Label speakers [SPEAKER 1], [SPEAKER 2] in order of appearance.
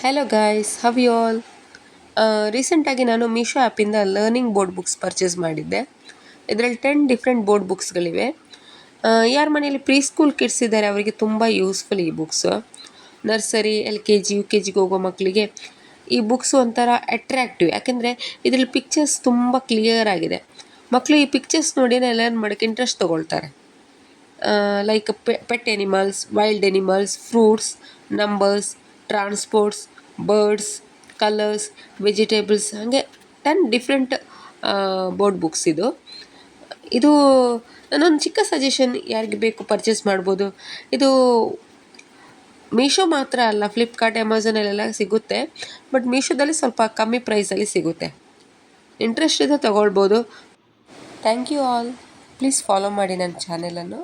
[SPEAKER 1] Hello guys, how you all. ರೀಸೆಂಟಾಗಿ ನಾನು ಮೀಶೋ ಆ್ಯಪಿಂದ ಲರ್ನಿಂಗ್ ಬೋರ್ಡ್ ಬುಕ್ಸ್ ಪರ್ಚೇಸ್ ಮಾಡಿದ್ದೆ. ಇದರಲ್ಲಿ 10 ಡಿಫ್ರೆಂಟ್ ಬೋರ್ಡ್ ಬುಕ್ಸ್ಗಳಿವೆ. ಯಾರ ಮನೆಯಲ್ಲಿ ಪ್ರೀ ಸ್ಕೂಲ್ ಕಿಡ್ಸ್ ಇದ್ದಾರೆ ಅವರಿಗೆ ತುಂಬ ಯೂಸ್ಫುಲ್ ಈ ಬುಕ್ಸು. ನರ್ಸರಿ, LKG, UKGಗೆ ಹೋಗೋ ಮಕ್ಕಳಿಗೆ ಈ ಬುಕ್ಸು ಒಂಥರ ಅಟ್ರ್ಯಾಕ್ಟಿವ್. ಯಾಕೆಂದರೆ ಇದರಲ್ಲಿ ಪಿಕ್ಚರ್ಸ್ ತುಂಬ ಕ್ಲಿಯರ್ ಆಗಿದೆ. ಮಕ್ಕಳು ಈ ಪಿಕ್ಚರ್ಸ್ ನೋಡಿನೇ ಲರ್ನ್ ಮಾಡೋಕ್ಕೆ ಇಂಟ್ರೆಸ್ಟ್ ತೊಗೊಳ್ತಾರೆ. Like pet animals, wild animals, fruits, numbers, transports, birds, colours, vegetables, ಹಾಗೆ 10 ಡಿಫ್ರೆಂಟ್ ಬೋರ್ಡ್ ಬುಕ್ಸ್ ಇದು ನನ್ನೊಂದು ಚಿಕ್ಕ ಸಜೆಷನ್. ಯಾರಿಗೆ ಬೇಕು ಪರ್ಚೇಸ್ ಮಾಡ್ಬೋದು. ಇದು ಮೀಶೋ ಮಾತ್ರ ಅಲ್ಲ, ಫ್ಲಿಪ್ಕಾರ್ಟ್, ಅಮೆಝಾನಲ್ಲೆಲ್ಲ ಸಿಗುತ್ತೆ. ಬಟ್ ಮೀಶೋದಲ್ಲಿ ಸ್ವಲ್ಪ ಕಮ್ಮಿ ಪ್ರೈಸಲ್ಲಿ ಸಿಗುತ್ತೆ. ಇಂಟ್ರೆಸ್ಟ್ ಇದೆ ತೊಗೊಳ್ಬೋದು. Thank you all. Please follow ಮಾಡಿ ನನ್ನ ಚಾನೆಲನ್ನು.